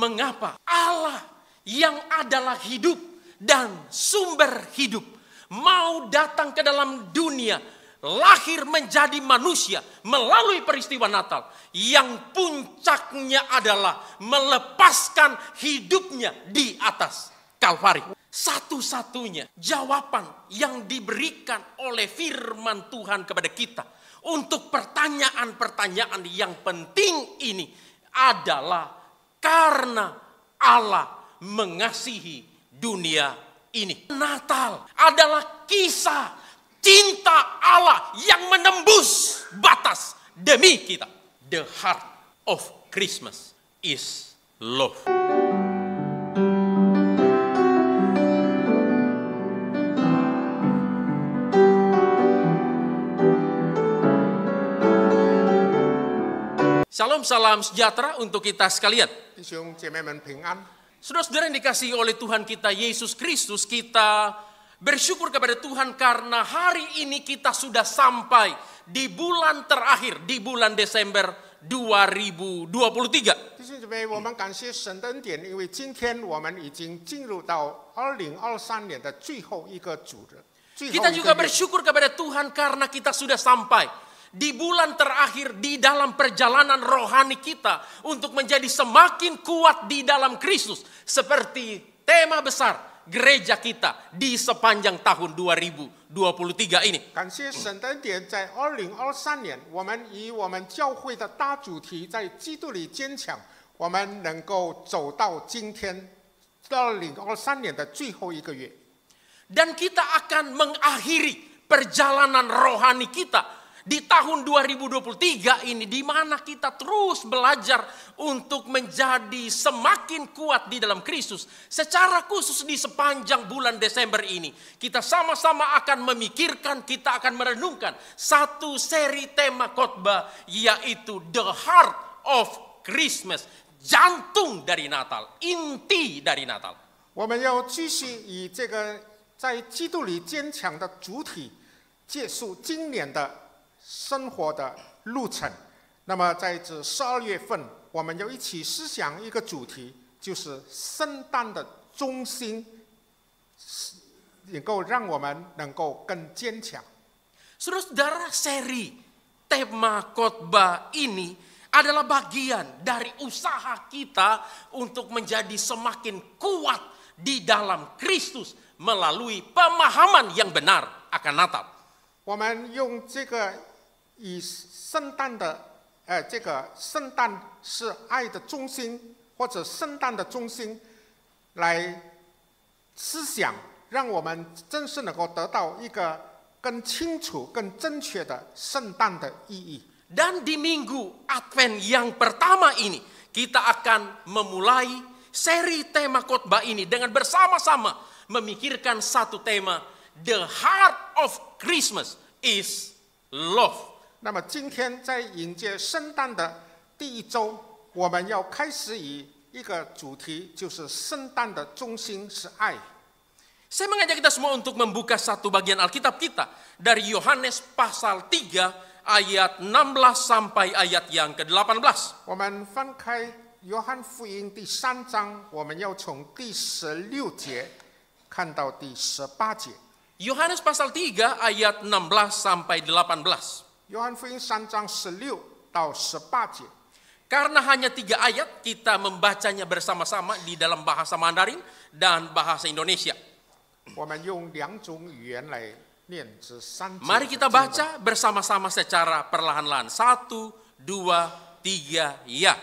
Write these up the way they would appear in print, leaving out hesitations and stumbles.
mengapa Allah yang adalah hidup dan sumber hidup mau datang ke dalam dunia, lahir menjadi manusia melalui peristiwa Natal yang puncaknya adalah melepaskan hidupnya di atas Kalvari. Satu-satunya jawaban yang diberikan oleh firman Tuhan kepada kita untuk pertanyaan-pertanyaan yang penting ini adalah karena Allah mengasihi dunia ini. Natal adalah kisah cinta Allah yang menembus batas demi kita. The heart of Christmas is love. Salam, salam sejahtera untuk kita sekalian. Saudara-saudara yang dikasihi oleh Tuhan kita Yesus Kristus, kita bersyukur kepada Tuhan karena hari ini kita sudah sampai di bulan terakhir, di bulan Desember 2023. Kita juga bersyukur kepada Tuhan karena kita sudah sampai di bulan terakhir di dalam perjalanan rohani kita untuk menjadi semakin kuat di dalam Kristus. Seperti tema besar gereja kita di sepanjang tahun 2023 ini. Dan kita akan mengakhiri perjalanan rohani kita di tahun 2023 ini, di mana kita terus belajar untuk menjadi semakin kuat di dalam Kristus. Secara khusus di sepanjang bulan Desember ini, kita sama-sama akan memikirkan, kita akan merenungkan satu seri tema khotbah, yaitu The Heart of Christmas, jantung dari Natal, inti dari Natal. 我们要继续以这个在基督里坚强的主体，结束今年的 生活的路程。那么在这12月份，我们要一起思想一个主题，就是圣诞的中心，能够让我们能够更坚强。Saudara-saudara, seri tema khotbah ini adalah bagian dari usaha kita untuk menjadi semakin kuat di dalam Kristus melalui pemahaman yang benar akan Natal. 我们用这个 以圣诞的这个圣诞是爱的中心，或者圣诞的中心来思想，让我们真是能够得到一个更清楚、更正确的圣诞的意义。 Dan di minggu Advent yang pertama ini, kita akan memulai seri tema khotbah ini dengan bersama-sama memikirkan satu tema, The Heart of Christmas is love. 那么今天在迎接圣诞的第一周，我们要开始以一个主题，就是圣诞的中心是爱。 Saya mengajak kita semua untuk membuka satu bagian Alkitab kita dari Yohanes pasal 3 ayat 16 sampai ayat yang ke-18. 我们翻开约翰福音第3章，我们要从第16节看到第18节。 Yohanes pasal 3 ayat 16 sampai 18. 约翰福音3章16到18节。 Karena hanya 3 ayat, kita membacanya bersama-sama di dalam bahasa Mandarin dan bahasa Indonesia. 我们用2种语言来念这3节。 Mari kita baca bersama-sama secara perlahan-lahan. 1, 2, 3, ya.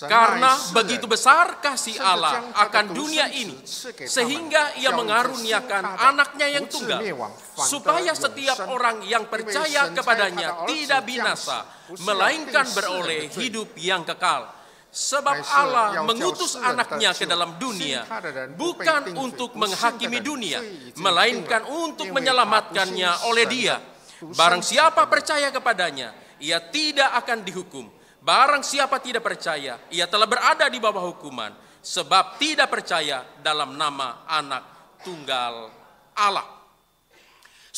Karena begitu besar kasih Allah akan dunia ini, sehingga Ia mengaruniakan anaknya yang tunggal, supaya setiap orang yang percaya kepadanya tidak binasa, melainkan beroleh hidup yang kekal. Sebab Allah mengutus anaknya ke dalam dunia, bukan untuk menghakimi dunia, melainkan untuk menyelamatkannya oleh Dia. Barang siapa percaya kepadanya, ia tidak akan dihukum. Barang siapa tidak percaya, ia telah berada di bawah hukuman, sebab tidak percaya dalam nama Anak Tunggal Allah.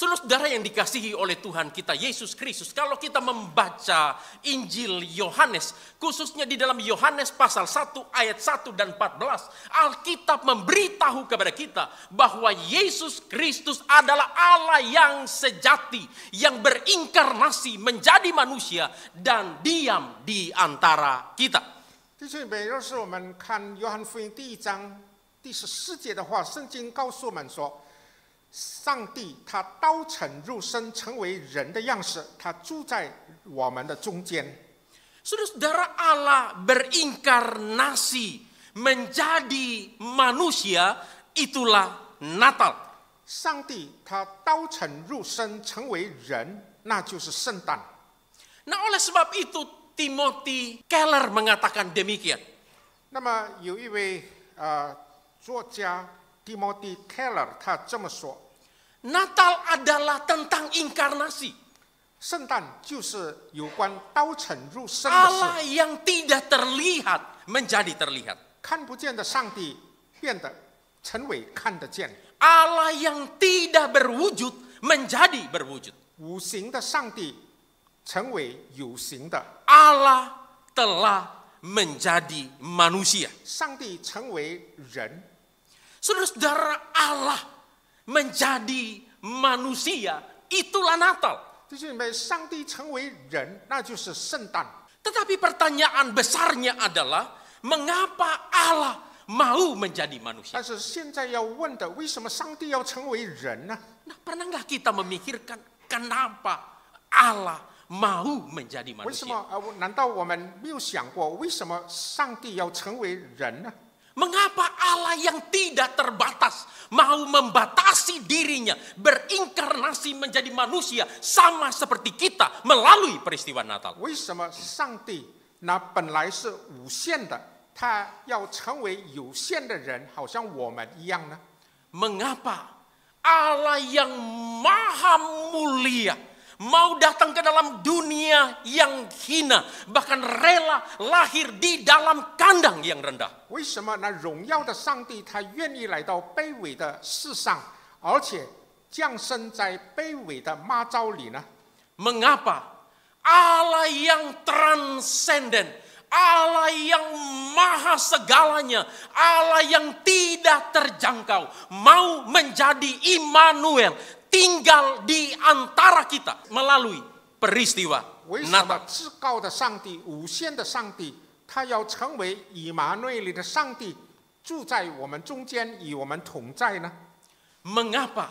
Saudara-saudara yang dikasihi oleh Tuhan kita Yesus Kristus, kalau kita membaca Injil Yohanes, khususnya di dalam Yohanes pasal 1 ayat 1 dan 14, Alkitab memberitahu kepada kita bahwa Yesus Kristus adalah Allah yang sejati, yang berinkarnasi menjadi manusia dan diam di antara kita. 弟兄姐妹，若是我们看约翰福音第1章第14节的话，圣经告诉我们说，上帝他道成肉身，成为人的样式，他住在我们的中间。 Saudara-saudara, Allah berinkarnasi menjadi manusia, itulah Natal. 上帝他道成肉身，成为人，那就是圣诞。 Nah, oleh sebab itu Timothy Keller mengatakan demikian. 那么有一位作家 Timothy Keller 他这么说。 Natal adalah tentang inkarnasi. 圣诞就是有关道成肉身的 Allah 事， yang tidak terlihat menjadi terlihat. 看不见的上帝变得成为看得见， Allah yang tidak berwujud menjadi berwujud. 无形的上帝成为有形的， Allah telah menjadi manusia. 上帝成为人。 Saudara-saudara, Allah menjadi manusia, itulah Natal. 弟兄姐妹，上帝成为人，那就是圣诞。 Tetapi pertanyaan besarnya adalah, mengapa Allah mau menjadi manusia? 但是现在要问的，为什么上帝要成为人呢？ Nah, pernah nggak kita memikirkan kenapa Allah mau menjadi 为什 manusia? 么？难道我们没有想过，为什么上帝要成为人呢？ Mengapa Allah yang tidak terbatas mau membatasi dirinya, berinkarnasi menjadi manusia sama seperti kita melalui peristiwa Natal? 为什么上帝那本来是无限的，他要成为有限的人，好像我们一样呢？ Mengapa Allah yang maha mulia mau datang ke dalam dunia yang hina, bahkan rela lahir di dalam kandang yang rendah? 为什么那荣耀的上帝他愿意来到卑微的世上，而且降生在卑微的妈槽里呢？ Mengapa Allah yang transenden, Allah yang maha segalanya, Allah yang tidak terjangkau mau menjadi Immanuel, tinggal di antara kita melalui peristiwa 为什么 Natal? 至高的上帝、无限的上帝，他要成为以马内利的上帝，住在我们中间，与我们同在呢？ Mengapa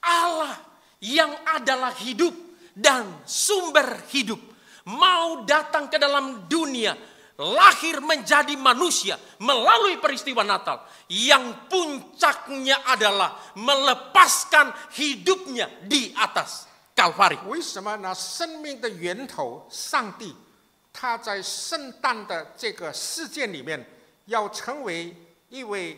Allah yang adalah hidup dan sumber hidup mau datang ke dalam dunia, lahir menjadi manusia melalui peristiwa Natal yang puncaknya adalah melepaskan hidupnya di atas Kalvari? 为什么呢？生命的源头上帝，他在圣诞的这个事件里面，要成为一位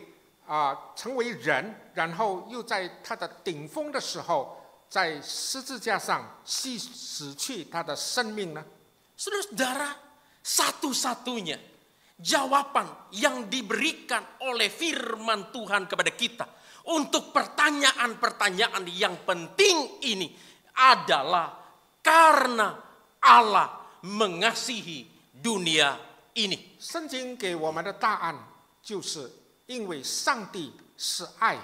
成为人，然后又在他的顶峰的时候，在十字架上死去他的生命呢？ Saudara-saudara, satu-satunya jawaban yang diberikan oleh firman Tuhan kepada kita untuk pertanyaan-pertanyaan yang penting ini adalah karena Allah mengasihi dunia ini. 圣经给我们的答案就是因为上帝是爱。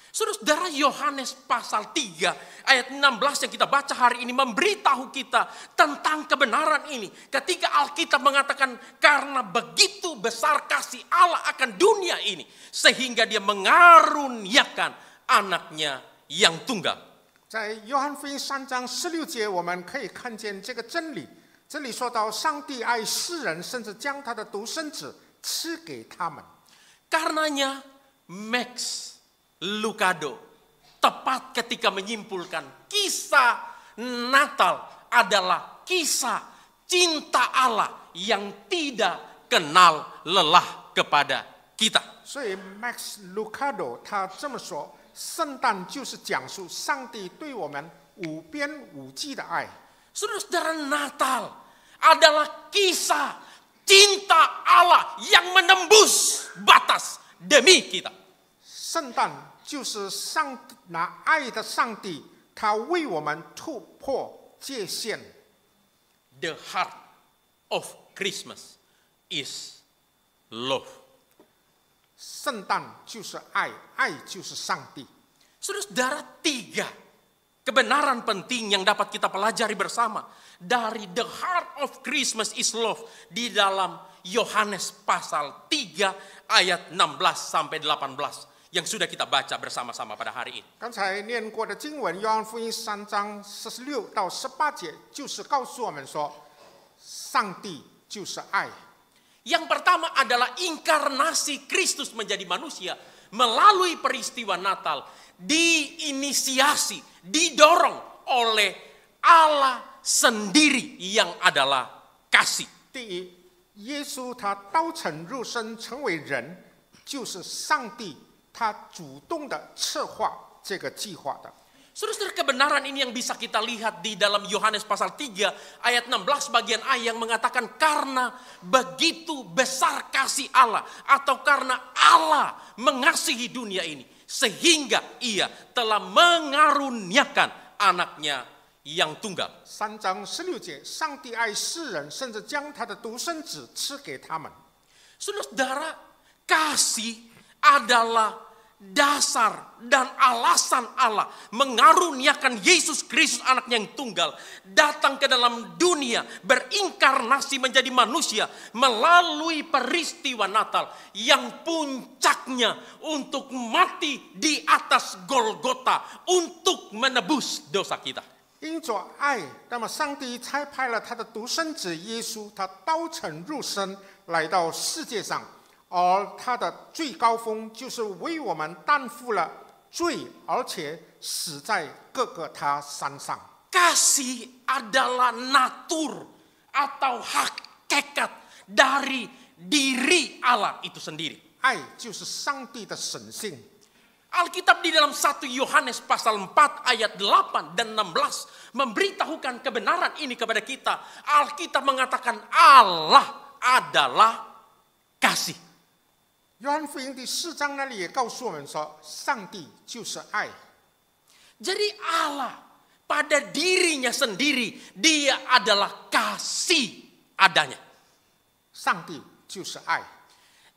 Saudara, Yohanes pasal 3 ayat 16 yang kita baca hari ini memberitahu kita tentang kebenaran ini. Ketika Alkitab mengatakan karena begitu besar kasih Allah akan dunia ini, sehingga dia mengaruniakan anaknya yang tunggal. 在约翰福音3章16节，我们可以看见这个真理。这里说到，上帝爱世人，甚至将他的独生子赐给他们。 Karenanya Max Lucado tepat ketika menyimpulkan kisah Natal adalah kisah cinta Allah yang tidak kenal lelah kepada kita. 所以 Max Lucado 他这么说，圣诞就是讲述上帝对我们无边无际的爱。 Saudara-saudara, Natal adalah kisah cinta Allah yang menembus batas demi kita. 圣诞就是拿爱的上帝，他为我们突破界限。 The heart of Christmas is love. 圣诞就是爱，爱就是上帝。 Saudara-saudara, 3 kebenaran penting yang dapat kita pelajari bersama dari the heart of Christmas is love di dalam Yohanes pasal 3 ayat 16 sampai 18 yang sudah kita baca bersama-sama pada hari ini. 刚才念过的经文，约翰福音3章16到18节，就是告诉我们说，上帝就是爱。 Yang pertama adalah inkarnasi Kristus menjadi manusia melalui peristiwa Natal, diinisiasi, didorong oleh Allah sendiri yang adalah kasih. 第一，耶稣他道成肉身成为人，就是上帝他主动的策划这个计划的。 Saudara-saudara, kebenaran ini yang bisa kita lihat di dalam Yohanes pasal 3 ayat 16 bagian A yang mengatakan karena begitu besar kasih Allah atau karena Allah mengasihi dunia ini sehingga ia telah mengaruniakan anaknya yang tunggal. 3章16节，上帝爱世人，甚至将他的独生子赐给他们。 Saudara-saudara, kasih adalah dasar dan alasan Allah mengaruniakan Yesus Kristus anaknya yang tunggal datang ke dalam dunia berinkarnasi menjadi manusia melalui peristiwa Natal yang puncaknya untuk mati di atas Golgota untuk menebus dosa kita. 因着爱，那么上帝差派了他的独生子耶稣，他道成肉身来到世界上。 而他的最高峰就是为我们担负了罪，而且死在各个他山上。 Kasih adalah natur atau hakikat dari diri Allah itu sendiri. 爱就是上帝的神性。 Alkitab di dalam 1 Yohanes pasal 4 ayat 8 dan 16 memberitahukan kebenaran ini kepada kita. Alkitab mengatakan Allah adalah kasih. 约翰福音第4章那里也告诉我们说，上帝就是爱。 Jadi Allah pada dirinya sendiri dia adalah kasih adanya. 上帝就是爱。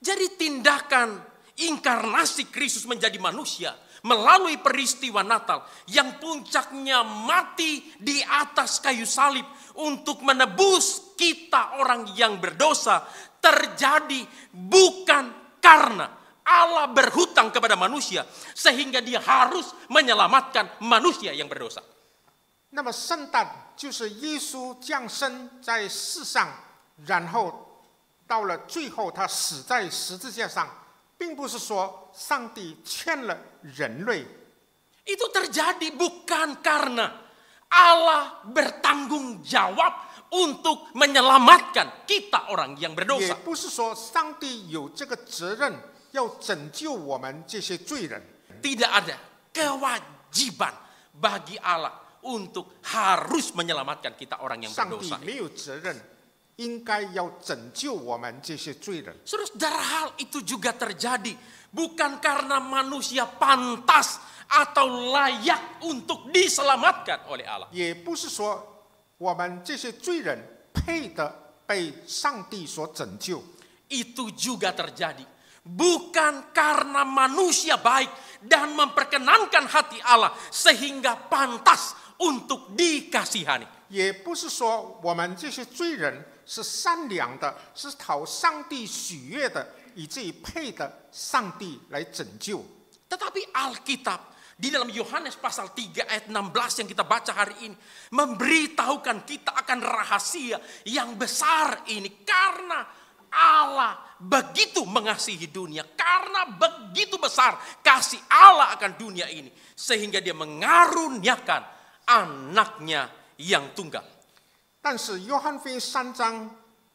Jadi tindakan inkarnasi Kristus menjadi manusia melalui peristiwa Natal yang puncaknya mati di atas kayu salib untuk menebus kita orang yang berdosa terjadi bukan karena Allah berhutang kepada manusia sehingga dia harus menyelamatkan manusia yang berdosa. 那么圣诞就是耶稣降生在世上，然后到了最后他死在十字架上，并不是说上帝欠了人类。 Itu terjadi bukan karena Allah bertanggung jawab untuk menyelamatkan kita orang yang 也 berdosa. 不是说上帝有这个责任要拯救我们这些罪人。 Tidak ada kewajiban bagi Allah untuk harus menyelamatkan kita orang yang 上帝 berdosa. 没有责任，应该要拯救我们这些罪人。 Saudara, hal itu juga terjadi bukan karena manusia pantas atau layak untuk diselamatkan oleh Allah. 也不是说我们这些罪人配得被上帝所拯救。 Itu juga terjadi bukan karena manusia baik dan memperkenankan hati Allah sehingga pantas untuk dikasihani. 也不是说我们这些罪人是善良的，是讨上帝喜悦的，以至于配得上帝来拯救。 Tetapi Alkitab di dalam Yohanes pasal 3 ayat 16 yang kita baca hari ini memberitahukan kita akan rahasia yang besar ini karena Allah begitu mengasihi dunia, karena begitu besar kasih Allah akan dunia ini sehingga dia mengaruniakan anaknya yang tunggal. 但是约翰福音3章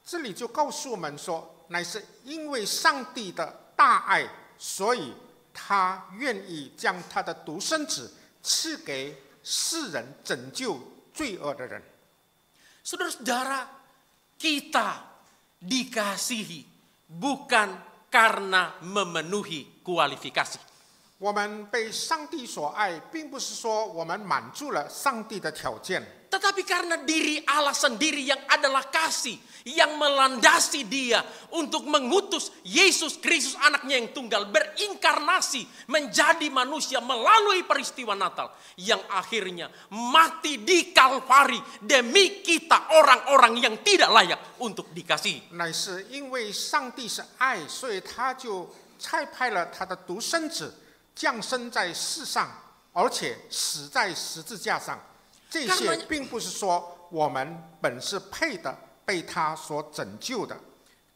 这里就告诉我们说，乃是因为上帝的大爱，所以他愿意将他的独生子赐给世人，拯救罪恶的人。 Saudara-saudara, kita dikasihi bukan karena memenuhi kualifikasi. 我们被上帝所爱，并不是说我们满足了上帝的条件， Tetapi karena diri Allah sendiri yang adalah kasih, yang melandasi dia untuk mengutus Yesus Kristus anaknya yang tunggal, berinkarnasi menjadi manusia melalui peristiwa Natal, yang akhirnya mati di Kalvari demi kita orang-orang yang tidak layak untuk dikasihi. 乃是因为上帝是爱，所以他就差派了他的独生子降生在世上，而且死在十字架上。这些并不是说我们本是配的被他所拯救的。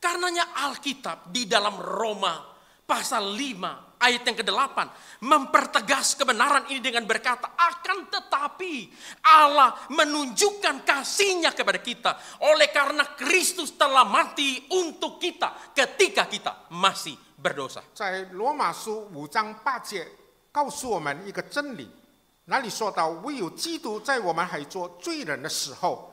Karenanya Alkitab di dalam Roma pasal 5 ayat yang ke-8 mempertegas kebenaran ini dengan berkata, akan tetapi Allah menunjukkan kasih-Nya kepada kita oleh karena Kristus telah mati untuk kita ketika kita masih berdosa. 在罗马书5章8节告诉我们一个真理，那里说到，唯有基督在我们还做罪人的时候，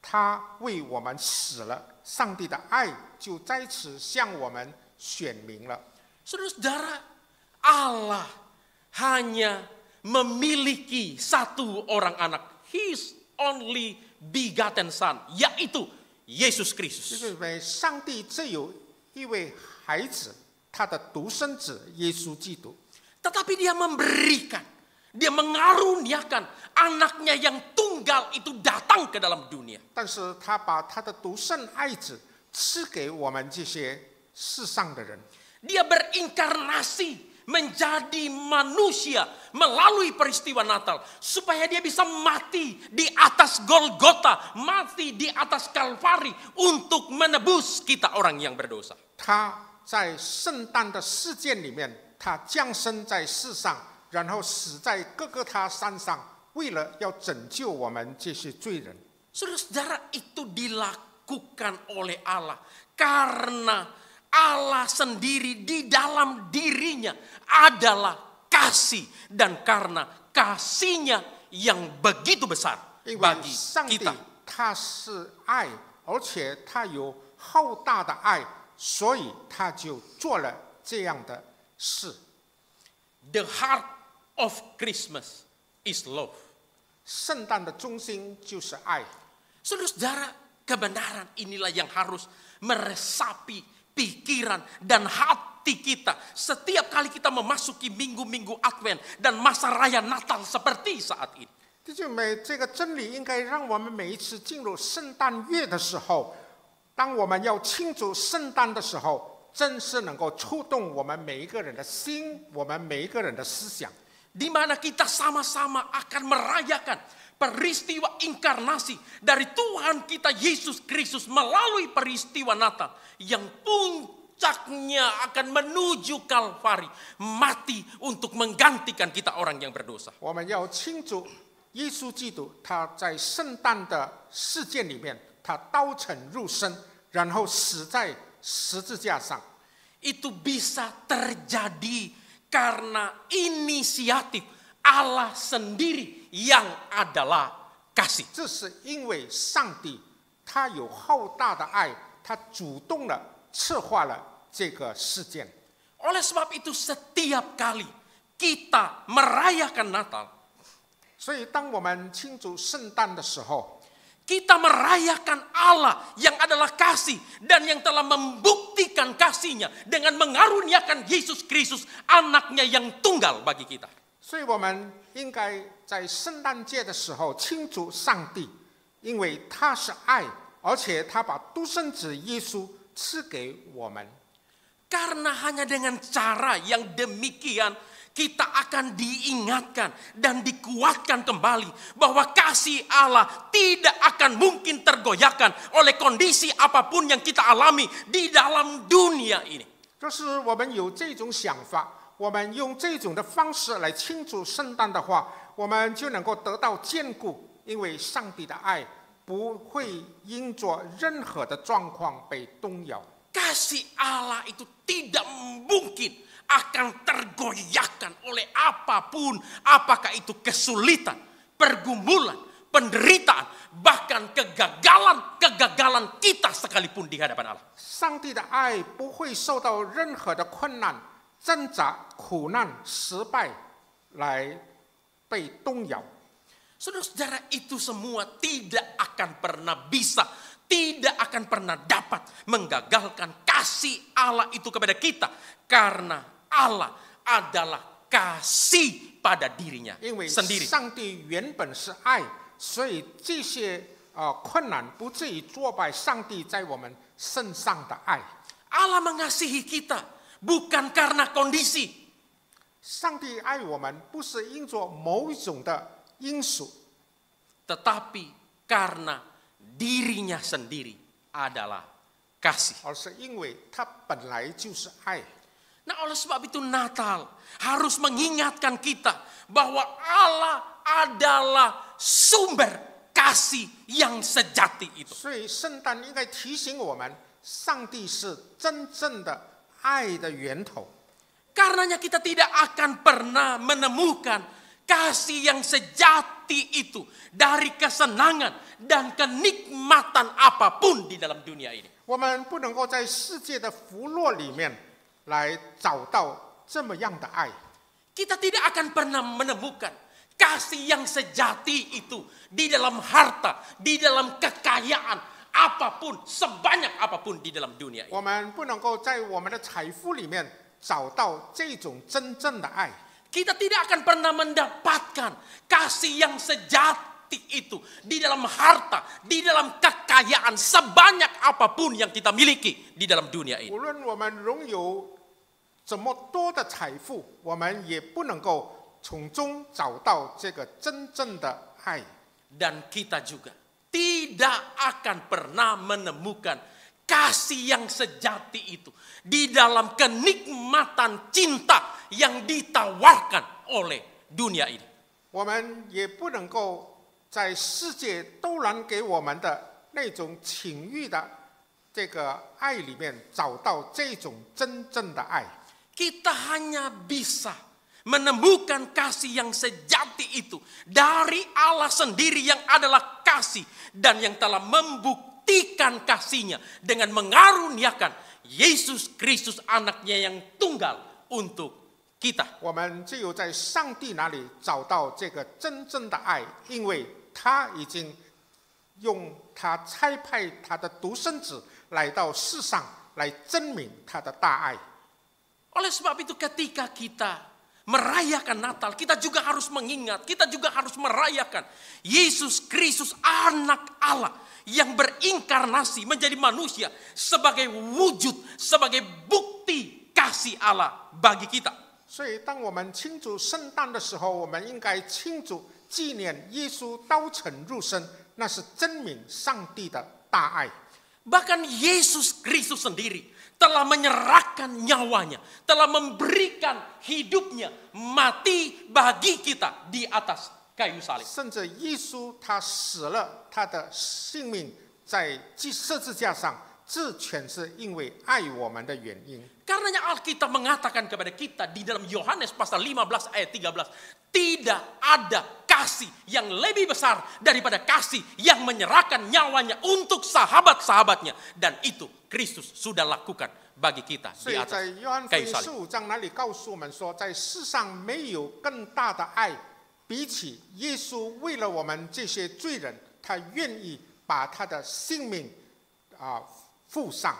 他为我们死了，上帝的爱就在此向我们显明了。 Saudara-saudara, Allah hanya memiliki satu orang anak, His only begotten Son, yaitu Yesus 就 Kristus. 是因为上帝只有一位孩子，他的独生子耶稣基督。 Tetapi Dia memberikan, Dia mengaruniakan anaknya yang tunggal itu datang ke dalam dunia. 但是他把他的独生爱子赐给我们这些世上的人。 Dia berinkarnasi menjadi manusia melalui peristiwa Natal supaya dia bisa mati di atas Golgota, mati di atas Kalvari untuk menebus kita orang yang berdosa. 他在圣诞的事件里面，他降生在世上，然后死在各个他山上，为了要拯救我们这些罪人。 Saudara-saudara, itu dilakukan oleh Allah karena Allah sendiri di dalam dirinya adalah kasih, dan karena kasih-Nya yang begitu besar 因为 bagi 上帝 kita. 他是爱，而且他有浩大的爱，所以他就做了这样的事。 The heart of Christmas is love. 圣诞的中心就是爱。 Saudara-saudara, kebenaran inilah yang harus meresapi pikiran dan hati kita setiap kali kita memasuki minggu-minggu Advent dan masa raya Natal seperti saat ini. 弟兄们，这个真理应该让我们每一次进入圣诞月的时候，当我们要庆祝圣诞的时候，真是能够触动我们每一个人的心，我们每一个人的思想。 Di mana kita sama-sama akan merayakan peristiwa inkarnasi dari Tuhan kita Yesus Kristus melalui peristiwa Natal yang puncaknya akan menuju Kalvari, mati untuk menggantikan kita orang yang berdosa. 我们要庆祝耶稣基督，他在圣诞的事件里面，他刀成入身，然后死在十字架上。 Itu bisa terjadi karena inisiatif Allah sendiri yang adalah kasih. 这是因为上帝他有浩大的爱，他主动的策划了这个事件。 Oleh sebab itu setiap kali kita merayakan Natal, 所以当我们庆祝圣诞的时候， kita merayakan Allah yang adalah kasih dan yang telah membuktikan kasih-Nya dengan mengaruniakan Yesus Kristus anaknya yang tunggal bagi kita. 所以我们应该在圣诞节的时候庆祝上帝，因为他是爱，而且他把独生子耶稣赐给我们。 Karena hanya dengan cara yang demikian kita akan diingatkan dan dikuatkan kembali bahwa kasih Allah tidak akan mungkin tergoyahkan oleh kondisi apapun yang kita alami di dalam dunia ini. 就是我们有这种想法，我们用这种的方式来庆祝圣诞的话，我们就能够得到坚固，因为上帝的爱不会因着任何的状况被动摇。 Kasih Allah itu tidak mungkin akan tergoyahkan oleh apapun, apakah itu kesulitan, pergumulan, penderitaan, bahkan kegagalan kita sekalipun di hadapan Allah. 上帝的爱不会受到任何的困难、挣扎、苦难、失败来被动摇。Saudara-saudara, itu semua tidak akan pernah bisa, tidak akan pernah dapat menggagalkan kasih Allah itu kepada kita. Karena Allah adalah kasih pada dirinya 因为 sendiri. 上帝原本是爱，所以这些困难不至于挫败上帝在我们身上的爱。 Allah mengasihi kita bukan karena kondisi. 上帝爱我们不是因着某一种的因素， Tetapi karena dirinya sendiri adalah kasih. 而是因为他本来就是爱。 Nah, oleh sebab itu Natal harus mengingatkan kita bahwa Allah adalah sumber kasih yang sejati itu. 所以圣诞应该提醒我们，上帝是真正的爱的源头。 Karenanya kita tidak akan pernah menemukan kasih yang sejati itu dari kesenangan dan kenikmatan apapun di dalam dunia ini. 我们不能够在世界的福乐里面来找到这么样的爱。 Kita tidak akan pernah menemukan kasih yang sejati itu di dalam harta, di dalam kekayaan, apapun, sebanyak apapun di dalam dunia ini. 我们不能够在我们的财富里面找到这种真正的爱。 Kita tidak akan pernah mendapatkan kasih yang sejati itu di dalam harta, di dalam kekayaan, sebanyak apapun yang kita miliki di dalam dunia ini. 无论我们拥有这么多的财富，我们也不能够从中找到这个真正的爱。 Dan kita juga tidak akan pernah menemukan kasih yang sejati itu di dalam kenikmatan cinta yang ditawarkan oleh dunia ini. 我们也不能够在世界都能给我们的那种情欲的这个爱里面找到这种真正的爱。 Kita hanya bisa menemukan kasih yang sejati itu dari Allah sendiri yang adalah kasih dan yang telah membuktikan kasihnya dengan mengaruniakan Yesus Kristus anaknya yang tunggal untuk kita. 我们只有在上帝那里找到这个真正的爱，因为他已经用他差派他的独生子来到世上，来证明他的大爱。 Oleh sebab itu ketika kita merayakan Natal, kita juga harus mengingat, kita juga harus merayakan Yesus Kristus anak Allah yang berinkarnasi menjadi manusia sebagai wujud, sebagai bukti kasih Allah bagi kita. 所以，当我们庆祝圣诞的时候，我们应该庆祝纪念耶稣道成肉身，那是证明上帝的大爱。 Bahkan Yesus Kristus sendiri telah menyerahkan nyawanya, telah memberikan hidupnya mati bagi kita di atas kayu salib. 甚至耶稣他死了他的性命在十字架上，这全是因为爱我们的原因。 Karenanya Alkitab mengatakan kepada kita di dalam Yohanes pasal 15 ayat 13, tidak ada kasih yang lebih besar daripada kasih yang menyerahkan nyawanya untuk sahabat-sahabatnya, dan itu Kristus sudah lakukan bagi kita 所 di 以 atas 在约翰福 kayu 音 salib. 15章那里告诉我们说，在世上没有更大的爱，比起耶稣为了我们这些罪人，他愿意把他的性命付上。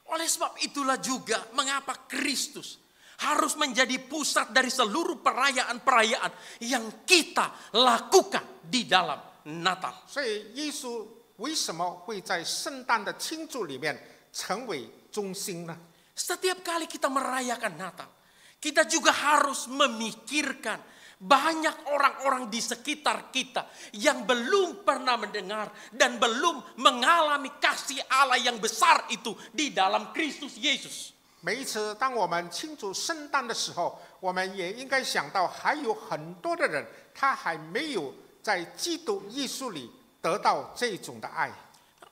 Oleh sebab itulah juga mengapa Kristus harus menjadi pusat dari seluruh perayaan-perayaan yang kita lakukan di dalam Natal. 所以耶稣为什么会在圣诞的庆祝里面成为中心呢？ Setiap kali kita merayakan Natal, kita juga harus memikirkan banyak orang-orang di sekitar kita yang belum pernah mendengar dan belum mengalami kasih Allah yang besar itu di dalam Kristus Yesus. 每一次当我们庆祝圣诞的时候，我们也应该想到还有很多的人，他还没有在基督耶稣里得到这种的爱。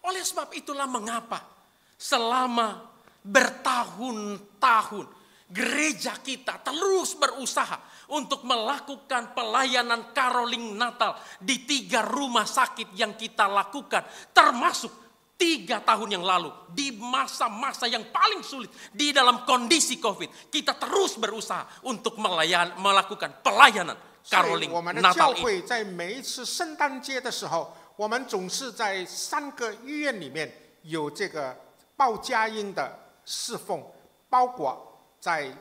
Oleh sebab itulah mengapa selama bertahun-tahun gereja kita terus berusaha untuk melakukan pelayanan caroling Natal di 3 rumah sakit yang kita lakukan, termasuk 3 tahun yang lalu, di masa-masa yang paling sulit, di dalam kondisi COVID, kita terus berusaha untuk melakukan pelayanan Caroling 我们的 Natal 教会在每一次圣诞节的时候，我们总是在3个医院里面有这个报佳音的侍奉，包括在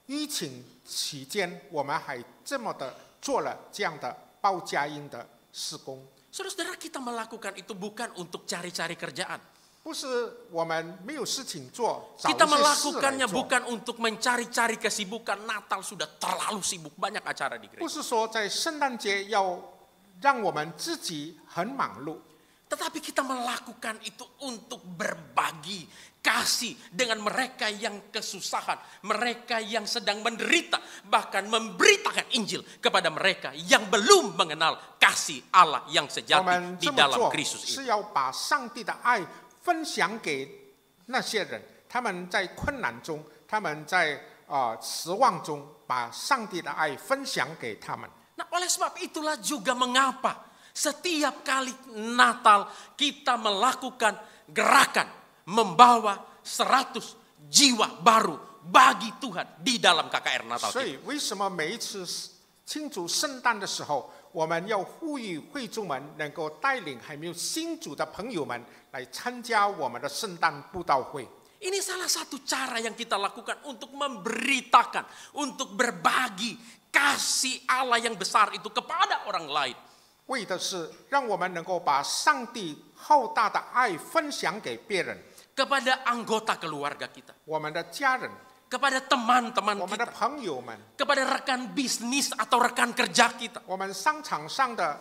疫情期间，我们还这么的做了这样的报佳音的事工。 Saudara-saudara, kita melakukan itu bukan untuk cari-cari kerjaan. 不是我们没有事情做，找一 Kita 些事来 melakukannya 做。 bukan untuk mencari-cari kesibukan. Natal sudah terlalu sibuk, banyak acara di 不 gereja. 是说在圣诞节要让我们自己很忙碌， Tetapi kita melakukan itu untuk berbagi kasih dengan mereka yang kesusahan, mereka yang sedang menderita, bahkan memberitakan Injil kepada mereka yang belum mengenal kasih Allah yang 我 sejati 们 di 这么 dalam 做 Kristus 是 ini. 要把上帝的爱分享给那些人，他们在困难中，他们在失望中，把上帝的爱分享给他们。 Nah, oleh sebab itulah juga mengapa setiap kali Natal kita melakukan gerakan membawa 100 jiwa baru bagi Tuhan di dalam KKR Natal 所 kita. 以，为什么每一次庆祝圣诞的时候，我们要呼吁会众们能够带领还没有信主的朋友们来参加我们的圣诞布道会？ Ini salah satu cara yang kita lakukan untuk memberitakan, untuk berbagi kasih Allah yang besar itu kepada orang lain. 为的是让我们能够把上帝浩大的爱分享给别人， Kepada anggota keluarga kita, 我们的家人， kepada teman-teman 我们的 kita, 朋友们， kepada rekan bisnis atau rekan kerja kita, 我们商场上的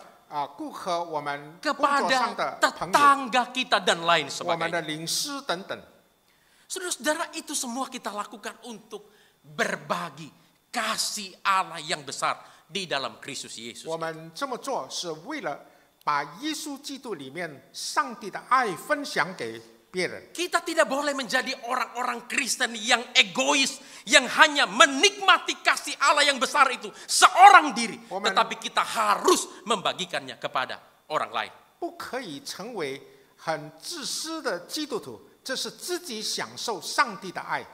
顾客，我们工作上 kepada 的朋友， tetangga kita dan lain 我们的 sebagainya. 领师等等。 Saudara-saudara, itu semua kita lakukan untuk berbagi kasih Allah yang besar di dalam Kristus Yesus. 我们这么做是为了把耶稣基督里面上帝的爱分享给别人。 Kita tidak boleh menjadi orang-orang Kristen yang egois, yang hanya menikmati kasih Allah yang besar itu seorang diri, tetapi kita harus membagikannya kepada orang lain. 不可以成为很自私的基督徒，这是自己享受上帝的爱。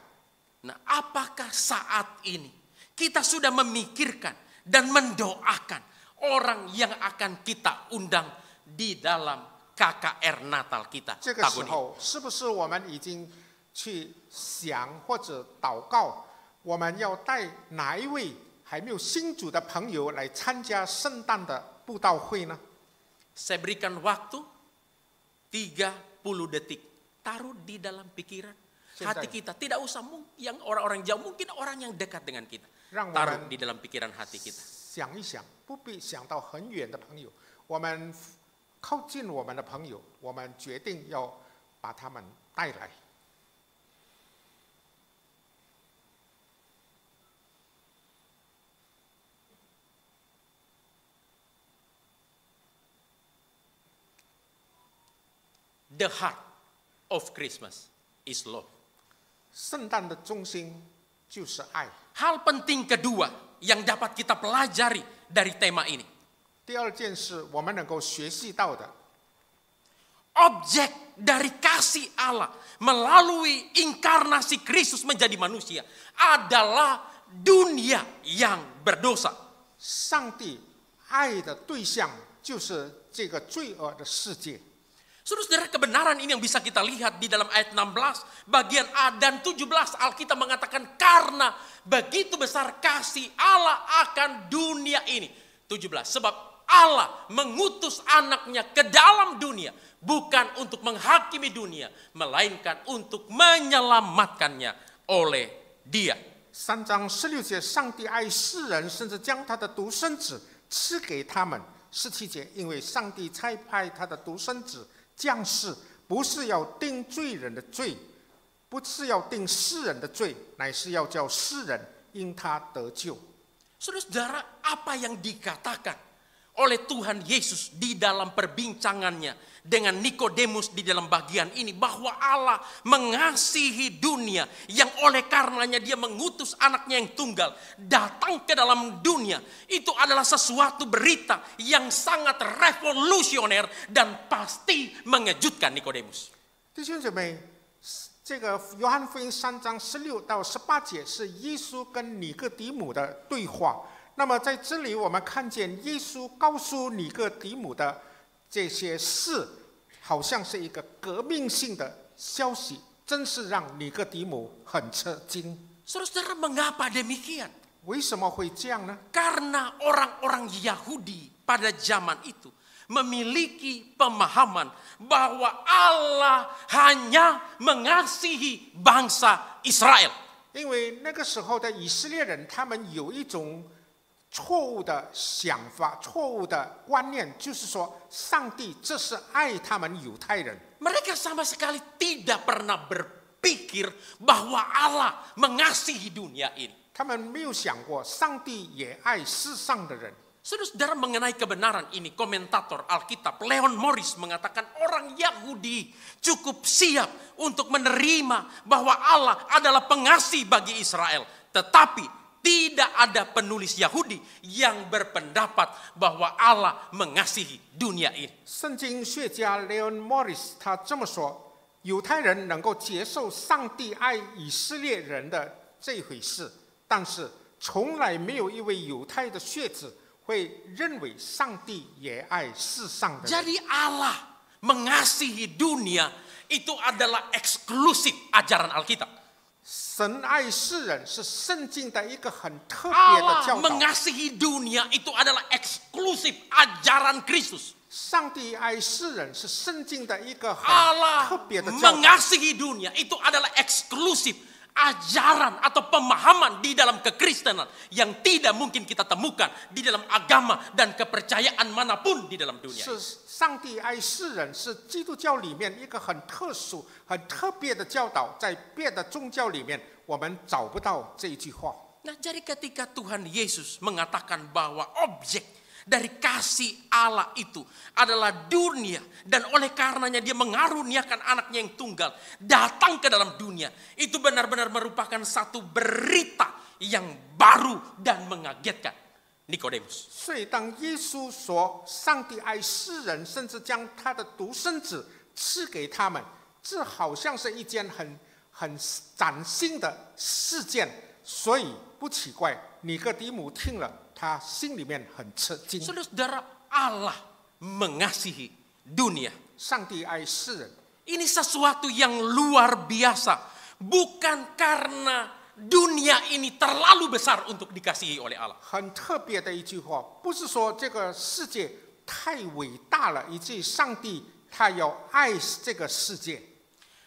Nah, apakah saat ini kita sudah memikirkan dan mendoakan orang yang akan kita undang di dalam KKR Natal kita 这个时 tahun ini? 候，是不是我们已经去想或者祷告，我们要带哪一位还没有信主的朋友来参加圣诞的布道会呢？ Saya berikan waktu 30 detik. Taruh di dalam pikiran hati kita. Tidak usah yang orang-orang jauh, mungkin orang yang dekat dengan kita. Taruh di dalam pikiran hati kita. 想一想，不必想到很远的朋友，我们靠近我们的朋友，我们决定要把他们带来。 The heart of Christmas is love. 圣诞的中心就是爱。 Hal penting kedua yang dapat kita pelajari dari tema ini. 第二件事，我们能够学习到的， Objek dari kasih Allah melalui inkarnasi Kristus menjadi manusia adalah dunia yang berdosa. 上帝爱的对象就是这个罪恶的世界。 Saudara-saudara, kebenaran ini yang bisa kita lihat di dalam ayat 16, bagian A dan 17, Alkitab mengatakan karena begitu besar kasih Allah akan dunia ini. 17, sebab Allah mengutus anaknya ke dalam dunia, bukan untuk menghakimi dunia, melainkan untuk menyelamatkannya oleh Dia. 3章16节，上帝爱世人，甚至将他的独生子赐给他们。17节，因为上帝差派他的独生子降世，不是要定罪人的罪，不是要定世人的罪，乃是要叫世人因他得救。 Saudara-saudara, apa yang dikatakan oleh Tuhan Yesus di dalam perbincangannya dengan Nikodemus di dalam bagian ini, bahwa Allah mengasihi dunia yang oleh karenanya Dia mengutus anaknya yang tunggal datang ke dalam dunia, itu adalah sesuatu berita yang sangat revolusioner dan pasti mengejutkan Nikodemus. 弟兄姐妹，这个约翰福音3章16到18节是耶稣跟尼哥底母的对话。那么在这里我们看见耶稣告诉尼哥底母的这些事，好像是一个革命性的消息，真是让尼哥底母很吃惊。Saudara-saudara, mengapa demikian? 为什么会这样呢？ Karena orang-orang Yahudi pada zaman itu memiliki pemahaman bahwa Allah hanya mengasihi bangsa Israel. 因为那个时候的以色列人，他们有一种错误的想法、错误的观念，就是说，上帝这是爱他们犹太人。 Mereka sama sekali tidak pernah berpikir bahwa Allah mengasihi dunia ini. 他们没有想过，上帝也爱世上的人。 Saudara-saudara, mengenai kebenaran ini, komentator Alkitab Leon Morris mengatakan orang Yahudi cukup siap untuk menerima bahwa Allah adalah pengasih bagi Israel. Tetapi tidak ada penulis Yahudi yang berpendapat bahwa Allah mengasihi dunia ini. 圣经学家 Leon Morris 他这么说：犹太人能够接受上帝爱以色列人的这回事，但是从来没有一位犹太的学者会认为上帝也爱世上的人。 Jadi Allah mengasihi dunia itu adalah eksklusif ajaran Alkitab. 神爱世人是圣经的一个很特别的 Allah 教导。 mengasihi dunia itu adalah eksklusif ajaran Kristus. 上帝爱世人是圣经的一个很 Allah 特别的教导。 mengasihi dunia itu adalah eksklusif ajaran atau pemahaman di dalam kekristenan yang tidak mungkin kita temukan di dalam agama dan kepercayaan manapun di dalam dunia. 是上帝爱世人是基督教里面一个很特殊、很特别的教导，在别的宗教里面我们找不到这一句话。 Nah, jadi ketika Tuhan Yesus mengatakan bahwa objek dari kasih Allah itu adalah dunia, dan oleh karenanya dia mengaruniakan anaknya yang tunggal datang ke dalam dunia, itu benar-benar merupakan satu berita yang baru dan mengagetkan Nikodemus. 所以当耶稣说上帝爱世人，甚至将他的独生子赐给他们，这好像是一件很崭新的事件，所以不奇怪尼哥底母听了，他心里面很吃惊。 Saudara-saudara, Allah mengasihi dunia. 上帝爱世人， Ini sesuatu yang luar biasa, bukan karena dunia ini terlalu besar untuk dikasihi oleh Allah. 很特别的一句话，不是说这个世界太伟大了，以至于上帝他要爱这个世界。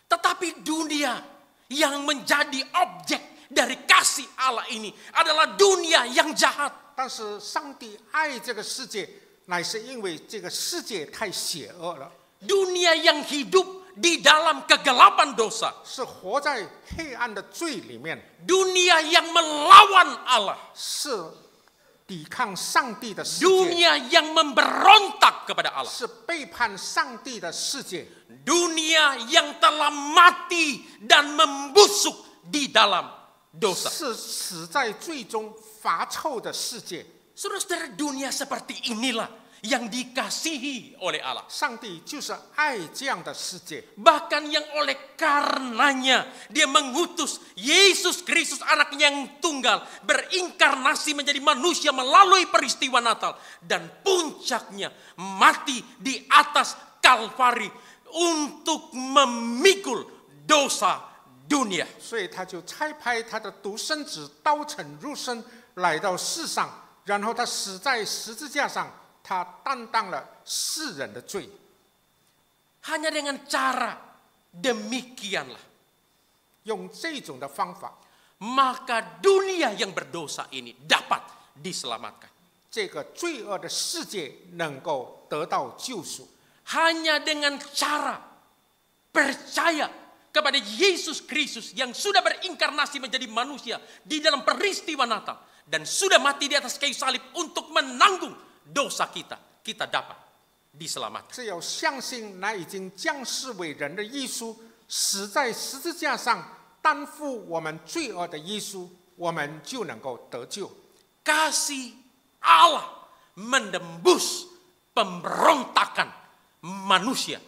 Tetapi dunia yang menjadi objek dari kasih Allah ini adalah dunia yang jahat. 但是上帝爱这个世界，乃是因为这个世界太邪恶了， Dunia yang hidup di dalam kegelapan dosa. 是活在黑暗的罪里面， Dunia yang melawan Allah. 是抵抗上帝的世界， Dunia yang memberontak kepada Allah. 是背叛上帝的世界， Dunia yang telah mati dan membusuk di dalam dosa. 是死在罪中发臭的世界。 Saudara-saudara, dunia seperti inilah yang dikasihi oleh Allah. 上帝就是爱这样的世界， Bahkan yang oleh karenanya dia mengutus Yesus Kristus anaknya yang tunggal berinkarnasi menjadi manusia melalui peristiwa Natal, dan puncaknya mati di atas Kalvari untuk memikul dosa dunia. 所以他就差派他的独生子道成肉身来到世上，然后他死在十字架上，他担当了世人的罪。 Hanya dengan cara demikianlah 用这种的方法， maka dunia yang berdosa ini dapat diselamatkan. 这个罪恶的世界能够得到救赎。 Hanya dengan cara percaya kepada Yesus Kristus yang sudah berinkarnasi menjadi manusia di dalam peristiwa Natal dan sudah mati di atas kayu salib untuk menanggung dosa kita, kita dapat diselamatkan. 只有相信那已经降世为人的耶稣，死在十字架上担负我们罪恶的耶稣，我们就能够得救。 Kasih Allah menembus pemberontakan manusia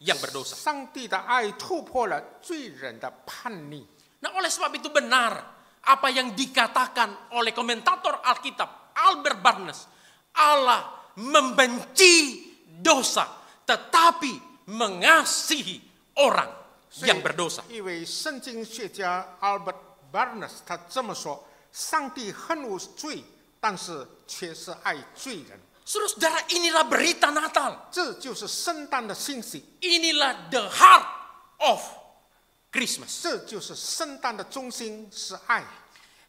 yang berdosa. 上帝的爱突破了罪人的叛逆。 Nah, oleh sebab itu benar apa yang dikatakan oleh komentator Alkitab Albert Barnes, Allah membenci dosa tetapi mengasihi orang yang berdosa. 一位圣经学家 Albert Barnes 他这么说：上帝恨恶罪，但是却是爱罪人。 Saudara-saudara, inilah berita Natal. 这就是圣诞的信息， Inilah the heart of Christmas. 这就是圣诞的中心是爱。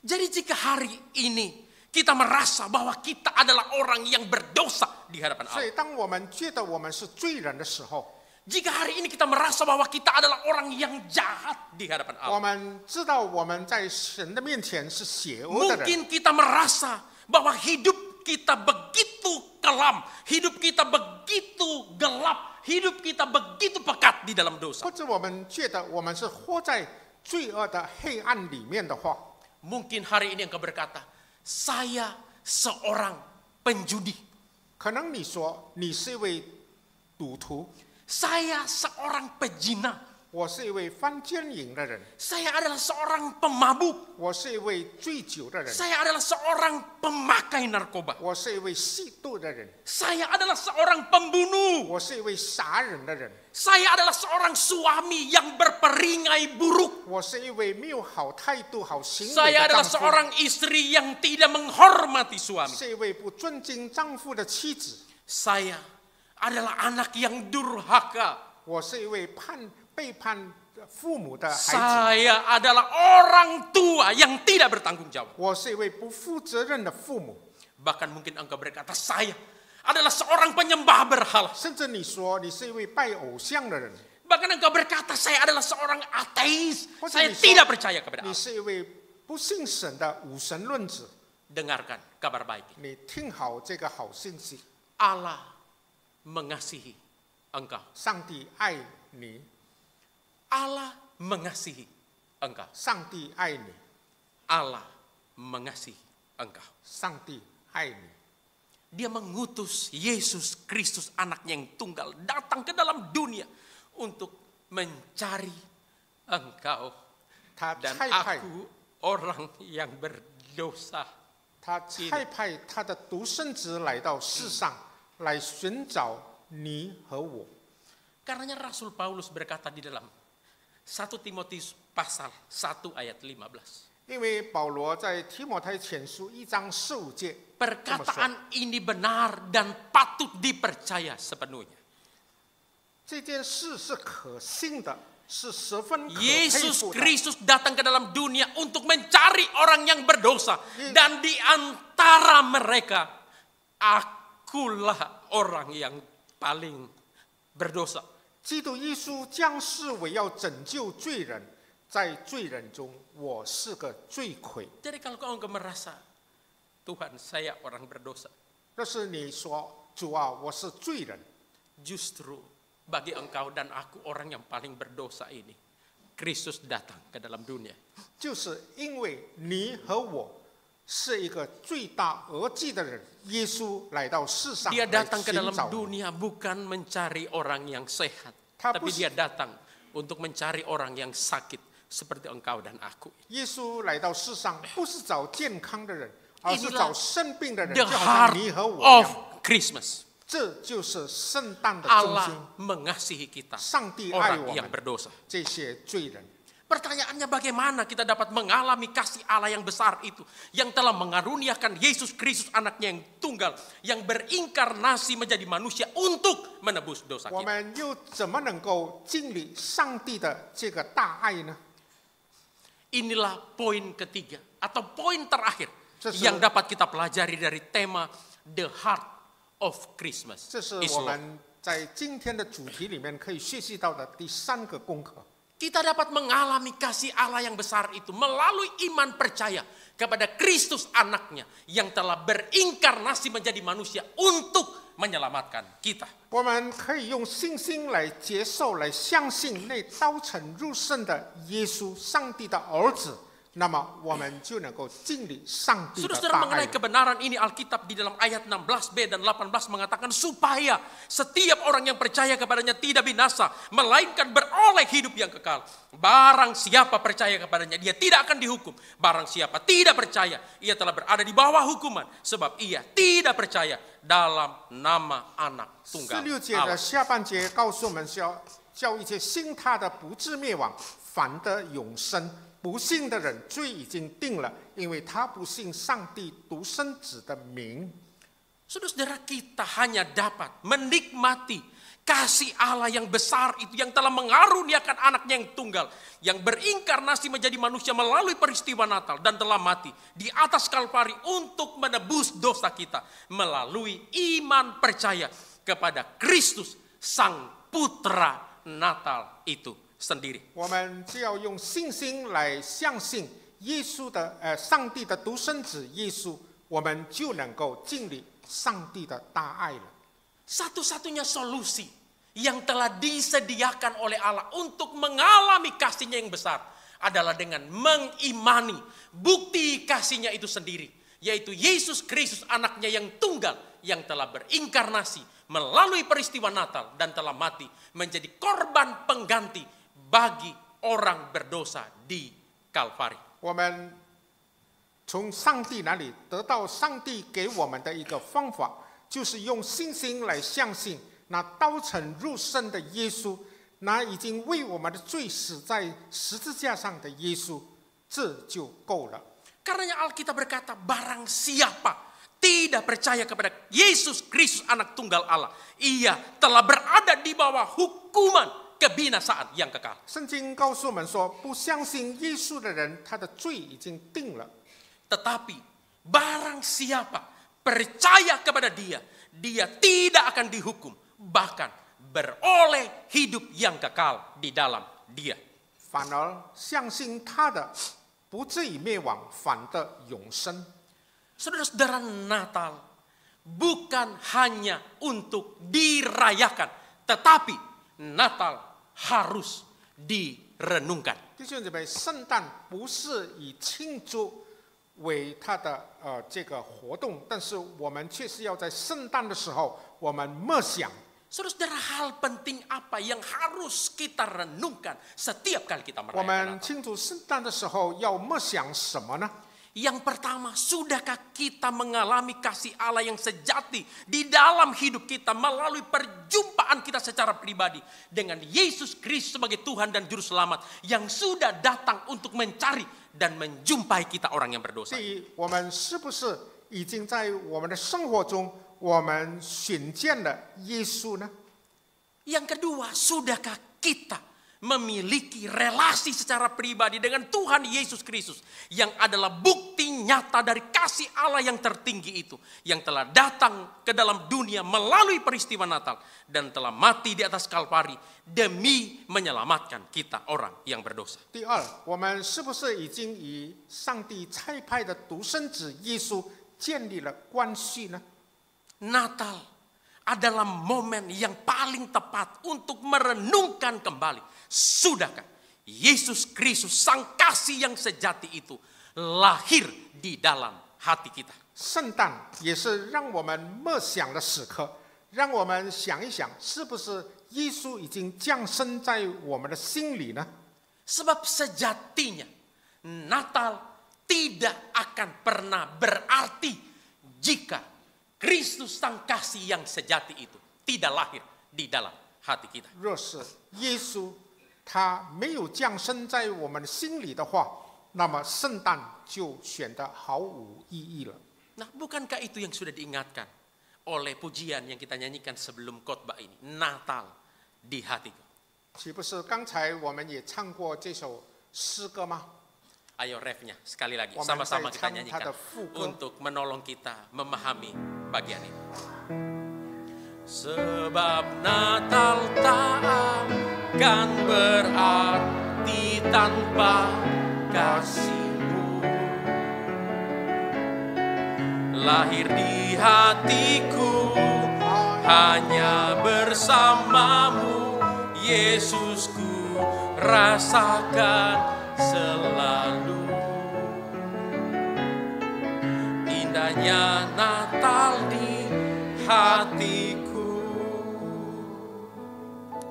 Jadi jika hari ini kita merasa bahwa kita adalah orang yang berdosa di hadapan 所 Allah. 以，当我们觉得我们是罪人的时候， Jika hari ini kita merasa bahwa kita adalah orang yang jahat di hadapan 我 Allah. 们知道我们在神的面前是邪恶的人， Mungkin kita merasa bahwa hidup kita begitu kelam, hidup kita begitu gelap, hidup kita begitu pekat di dalam dosa. 或者我们觉得我们是活在罪恶的黑暗里面的话， Mungkin hari ini engkau berkata, saya seorang penjudi. 可能你说你是一位赌徒， Saya seorang pezina. 我是一位犯奸淫的人， Saya adalah seorang pemabuk. 我是一位醉酒的人， Saya adalah seorang pemakai narkoba. 我是一位吸毒的人， Saya adalah seorang pembunuh. 我是一位杀人的人， Saya adalah seorang suami yang berperingai buruk. 我是一位没有好态度、好行为 Saya 的 adalah 丈夫， seorang istri yang tidak menghormati suami. 是一位不尊敬丈夫的妻子， Saya adalah anak yang durhaka. 我是一位背叛父母的孩子， Saya adalah orang tua yang tidak bertanggung jawab. 我是一位不负责任的父母。 Bahkan mungkin engkau berkata, saya adalah seorang penyembah berhala. 甚至你说你是一位拜偶像的人， Bahkan engkau berkata, saya adalah seorang ateis. 或者 Saya 你 tidak 说 percaya kepada 你 Allah. 是一位不信神的无神论者。 Dengarkan kabar baik ini. 你听好这个好信息， Allah mengasihi engkau. 上帝爱你， Allah mengasihi engkau. 上帝爱你， Allah mengasihi engkau. 上帝爱你。 Dia mengutus Yesus Kristus anaknya yang tunggal datang ke dalam dunia untuk mencari engkau 他 dan 差派 aku orang yang berdosa. 他差派他的独生子来到世上，来寻找你和我。 Karenanya Rasul Paulus berkata di dalam 1 Timotius pasal 1 ayat 15. 因为保罗在提摩太前书1章15节这么说， Perkataan ini benar dan patut dipercaya sepenuhnya. 这件事是可信的，是十分可佩 Yesus 服的。 Kristus datang ke dalam dunia untuk mencari orang yang berdosa. Dan di antara mereka, akulah orang yang paling berdosa. 基督耶稣降世为要拯救罪人，在罪人中，我是个罪魁。 Jadi kalau engkau merasa, Tuhan saya orang berdosa. 若是你说主啊，我是罪人， Justru bagi engkau dan aku orang yang paling berdosa ini, Kristus datang ke dalam dunia. 就是因为你和我是一个罪大恶极的人，耶稣来到世上 Dia 来 datang ke 寻 dalam 找你。 dunia bukan mencari orang yang sehat, Ta tapi pus- dia datang untuk mencari orang yang sakit seperti engkau dan aku. 耶稣来到世上，不是找健康的人，而是 Inilah 找生病的人， The 就好 heart 像你和我一 of 样。 Christmas. 这就是圣诞的中心。 Allah mengasihi kita, 上帝爱 orang 我 yang 们 berdosa. 这些罪人。 Pertanyaannya bagaimana kita dapat mengalami kasih Allah yang besar itu, yang telah mengaruniakan Yesus Kristus anaknya yang tunggal, yang berinkarnasi menjadi manusia untuk menebus dosa 我 kita. 们又怎么能够经历上帝的这个大爱呢？ Inilah poin ketiga atau poin terakhir Sesu- yang dapat kita pelajari dari tema The Heart of Christmas. 这是 is 我 love. 们在今天的主题里面可以学习到的第三个功课。 Kita dapat mengalami kasih Allah yang besar itu melalui iman percaya kepada Kristus anaknya yang telah berinkarnasi menjadi manusia untuk menyelamatkan kita. 我们可以用信心来接受、来相信那道成肉身的耶稣，上帝的儿子，那么我们就能够经历上帝的 Saudara-saudara 大 mengenai 爱。 kebenaran ini Alkitab di dalam ayat 16b dan 18 mengatakan supaya setiap orang yang percaya kepadanya tidak binasa, melainkan beroleh hidup yang kekal. Barang siapa percaya kepadanya, dia tidak akan dihukum. Barang siapa tidak percaya, ia telah berada di bawah hukuman, sebab ia tidak percaya dalam nama Anak Tunggal 16节的 Allah. 下半节告诉我们，叫一切信他的不至灭亡，反得永生。不信的人罪已经定了，因为他不信上帝独生子的名。 Saudara-saudara, kita hanya dapat menikmati kasih Allah yang besar itu yang telah mengaruniakan anaknya yang tunggal, yang berinkarnasi menjadi manusia melalui peristiwa Natal dan telah mati di atas Kalvari untuk menebus dosa kita melalui iman percaya kepada Kristus Sang Putra Natal itu sendiri. 我们只要用信心来相信耶稣的上帝的独生子耶稣，我们就能够经历上帝的大爱了。 Satu-satunya solusi yang telah disediakan oleh Allah untuk mengalami kasih-Nya yang besar adalah dengan mengimani bukti kasih-Nya itu sendiri, yaitu Yesus Kristus anaknya yang tunggal yang telah berinkarnasi melalui peristiwa Natal dan telah mati menjadi korban pengganti bagi orang berdosa di Kalvari. 我们从上帝那里得到上帝给我们的一个方法，就是用信心来相信那道成肉身的耶稣，那已经为我们的罪死在十字架上的耶稣，这就够了。 Karenanya Alkitab berkata, barang siapa tidak percaya kepada Yesus Kristus anak tunggal Allah, ia telah berada di bawah hukuman kebinasaan yang kekal. 圣经告诉我们说，不相信耶稣的人，他的罪已经定了。 Tetapi barang siapa percaya kepada dia, dia tidak akan dihukum, bahkan beroleh hidup yang kekal di dalam dia. 反而相信他的，不至于灭亡，反得永生。 Saudara-saudara, Natal bukan hanya untuk dirayakan, tetapi Natal harus direnungkan. 弟兄姊妹，圣诞不是以庆祝为它的这个活动，但是我们却是要在圣诞的时候，我们默想。 Saudara-saudara, hal penting apa yang harus kita renungkan setiap kali kita 我 merayakan 们 Natal? 庆祝圣诞的时候要默想什么呢？ Yang pertama, sudahkah kita mengalami kasih Allah yang sejati di dalam hidup kita melalui perjumpaan kita secara pribadi dengan Yesus Kristus sebagai Tuhan dan Juru Selamat yang sudah datang untuk mencari dan menjumpai kita orang yang berdosa. 第一，我们是不是已经在我们的生活中，我们选见了耶稣呢？ Yang kedua, sudahkah kita memiliki relasi secara pribadi dengan Tuhan Yesus Kristus yang adalah bukti nyata dari kasih Allah yang tertinggi itu, yang telah datang ke dalam dunia melalui peristiwa Natal dan telah mati di atas Kalvari demi menyelamatkan kita orang yang berdosa. 第二，我们是不是已经与上帝差派的独生子耶稣建立了关系呢？ Natal adalah momen yang paling tepat untuk merenungkan kembali. Sudahkah Yesus Kristus sang kasih yang sejati itu lahir di dalam hati kita? 圣诞也是让我们默想的时刻，让我们想一想，是不是耶稣已经降生在我们的心里呢？ Sebab sejatinya Natal tidak akan pernah berarti jika Kristus sang kasih yang sejati itu tidak lahir di dalam hati kita. 若是耶稣他没有降生在我们心里的话，那么圣诞就显得毫无意义了。 Nah, bukankah itu yang sudah diingatkan oleh pujian yang kita nyanyikan sebelum khotbah ini? Natal di hatiku. 岂不是刚才我们也唱过这首诗歌吗？ Ayo refnya sekali lagi Wamen sama-sama saya kita cang nyanyikan tada fuke. untuk menolong kita memahami bagian ini. Sebab Natal tak akan berarti tanpa kasih-Mu. Lahir di hatiku hanya bersama-Mu, Yesusku rasakan selalu. indahnya Natal di hatiku.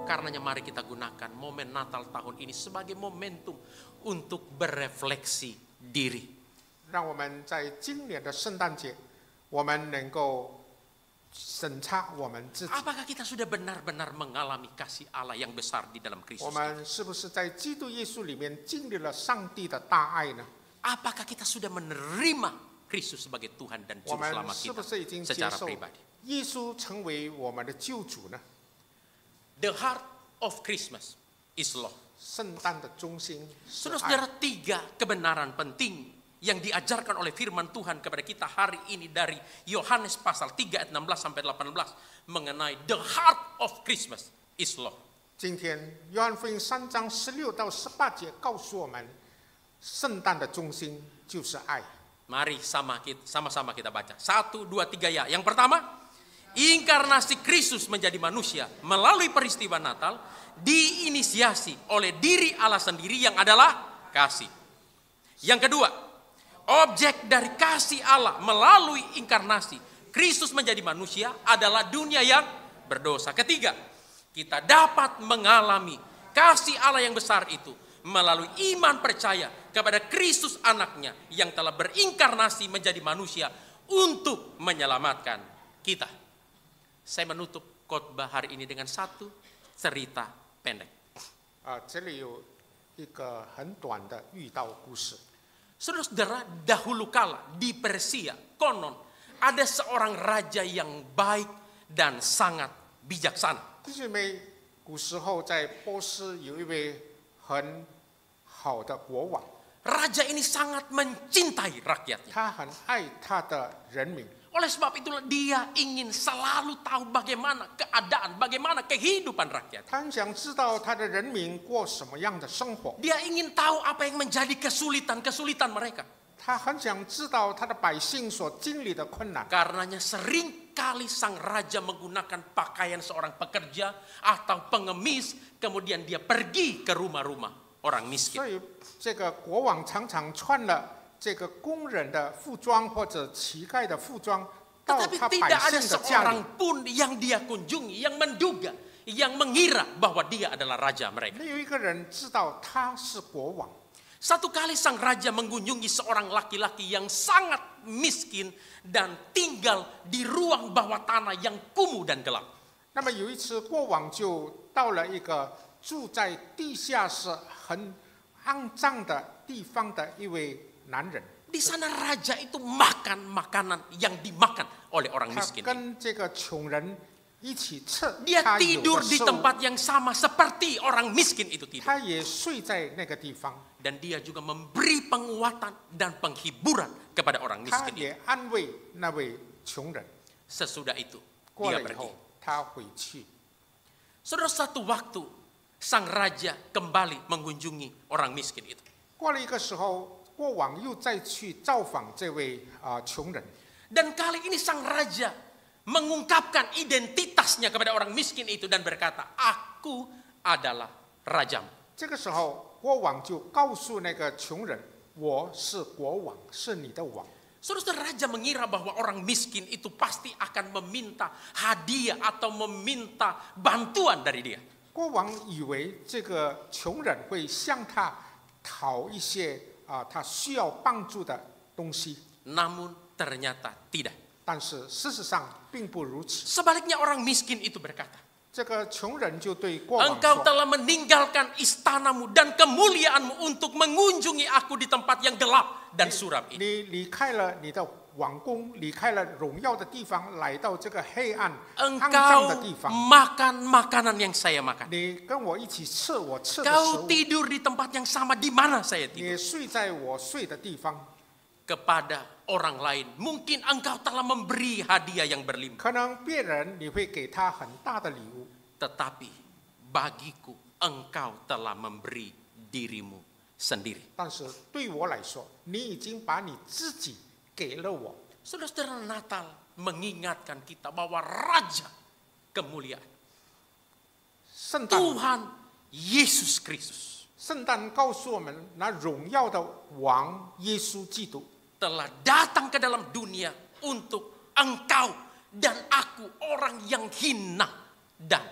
Karenanya mari kita gunakan momen Natal tahun ini sebagai momentum untuk berefleksi diri. 让我们在今年的圣诞节，我们能够审查我们自己。 Apakah kita sudah benar-benar mengalami kasih Allah yang besar di dalam 我 Kristus? 们是不是在基督耶稣里面经历了上帝的大爱呢？ Apakah kita sudah menerima Kristus sebagai Tuhan dan 我 Juru 们 Selamat 是不 kita 是已经接 secara 受 pribadi? 耶稣成为我们的救主呢？ The heart of Christmas is love. 圣诞的中心是爱。 Saudara-saudara, 3 kebenaran penting yang diajarkan oleh firman Tuhan kepada kita hari ini dari Yohanes pasal 3 ayat 16 sampai 18 mengenai the heart of Christmas is love. 今天约翰福音3章16到18节告诉我们，圣诞的中心就是爱。 Mari sama-sama kita baca. 1, 2, 3 ya. Yang pertama, inkarnasi Kristus menjadi manusia melalui peristiwa Natal diinisiasi oleh diri Allah sendiri yang adalah kasih. Yang kedua, objek dari kasih Allah melalui inkarnasi Kristus menjadi manusia adalah dunia yang berdosa. Ketiga, kita dapat mengalami kasih Allah yang besar itu melalui iman percaya kepada Kristus anaknya yang telah berinkarnasi menjadi manusia untuk menyelamatkan kita. Saya menutup khotbah hari ini dengan satu cerita pendek. 这里有一个很短的寓道故事。 Saudara-saudara, dahulu kala di Persia, konon ada seorang raja yang baik dan sangat bijaksana. 弟兄姐妹，古时候在波斯有一位很好的国王， Raja ini sangat mencintai rakyatnya. 他很爱他的人民， Oleh sebab itulah dia ingin selalu tahu bagaimana keadaan, bagaimana kehidupan rakyat. 他很想知道他的人民过什么样的生活， Dia ingin tahu apa yang menjadi kesulitan-kesulitan mereka. 他很想知道他的百姓所经历的困难。 Karenanya seringkali sang raja menggunakan pakaian seorang pekerja atau pengemis, kemudian dia pergi ke rumah-rumah orang miskin. 所以这个国王常常穿了这个工人的服装或者乞丐的服装到 Tetapi 他 tidak 百 ada 姓的家里 seorang，pun yang dia kunjungi, yang menduga, yang mengira bahwa dia adalah raja mereka. 没有一个人知道他是国王。 Satu kali sang raja mengunjungi seorang laki-laki yang sangat miskin dan tinggal di ruang bawah tanah yang kumuh dan gelap. 那么有一次，国王就到了一个住在地下室很肮脏的地方的一位男人， Di sana raja itu makan makanan yang dimakan oleh orang 他 miskin. 跟这个穷人一起吃 Dia 他有 tidur 的 di 食物， tempat yang sama seperti orang miskin itu tidur. 他也睡在那个地方， Dan dia juga memberi penguatan dan penghiburan kepada orang 他 miskin itu. 也安慰那位穷人。 Sesudah itu 过 dia 了以 pergi. 后，他回去。 Saudara, satu waktu sang raja kembali mengunjungi orang miskin itu. 过了一个时候，国王又再去造访这位穷人， Dan kali ini sang raja mengungkapkan identitasnya kepada orang miskin itu dan berkata, aku adalah rajamu. 这个时候，国王就告诉那个穷人：“我是国王，是你的王。” Saudara, raja mengira bahwa orang miskin itu pasti akan meminta hadiah atau meminta bantuan dari dia. 国王以为这个穷人会向他讨一些他需要帮助的东西， Namun ternyata tidak. 但是事实上并不如此。 Sebaliknya orang miskin itu berkata, 这个穷人就对国王 engkau 说 telah meninggalkan istanamu dan kemuliaanmu untuk mengunjungi aku di tempat yang gelap dan suram：“ ini. 你离开了你的王宫，离开了荣耀的地方，来到这个黑暗、肮脏 Engkau 的地方。 makan makanan yang saya makan. 你跟我一起吃我吃的食 Kau 物， tidur di tempat yang sama di mana saya 你 tidur. 睡在我睡的地方。 Kepada orang lain, mungkin engkau telah memberi hadiah yang berlimpah. 可能别人你会给他很大的礼物， Tetapi bagiku engkau telah memberi dirimu sendiri. 但是对我来说，你已经把你自己给了我。” Saudara-saudara, Natal mengingatkan kita bahwa Raja kemuliaan 圣诞， Tuhan Yesus Kristus 圣诞告诉我们，那荣耀的王耶稣基督 telah datang ke dalam dunia untuk engkau dan aku orang yang hina dan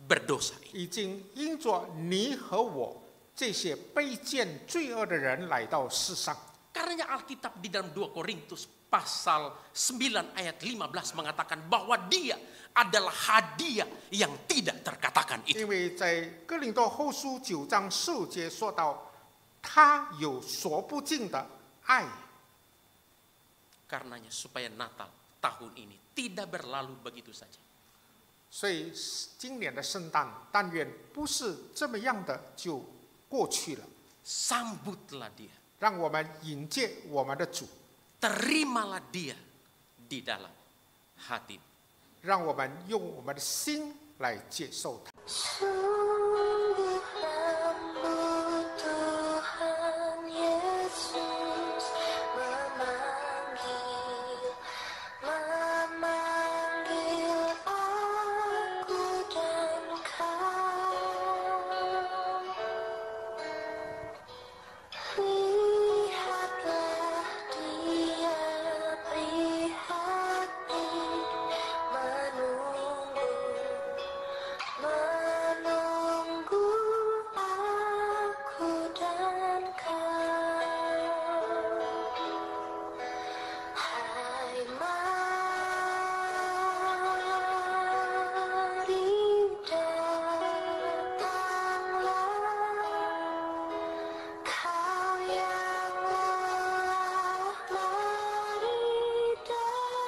berdosa. 已经因着你和我这些卑贱罪恶的人来到世上。 Karenanya Alkitab di dalam 2 Korintus pasal 9 ayat 15 mengatakan bahwa dia adalah hadiah yang tidak terkatakan itu. 因为在哥林多后书9章15节说到，他有说不尽的爱。 Karenanya supaya Natal tahun ini tidak berlalu begitu saja. 所以今年的圣诞，但愿不是这么样的就过去了。 Sambutlah dia. 让我们迎接我们的主， Terimalah dia di dalam hati. 让我们用我们的心来接受他。 Sungguh lembut Tuhan Yesus memanggil aku dan kau. Lihatlah dia prihatin menunggu aku dan kau. Hai mari datanglah, kau yang lelah, mari datanglah.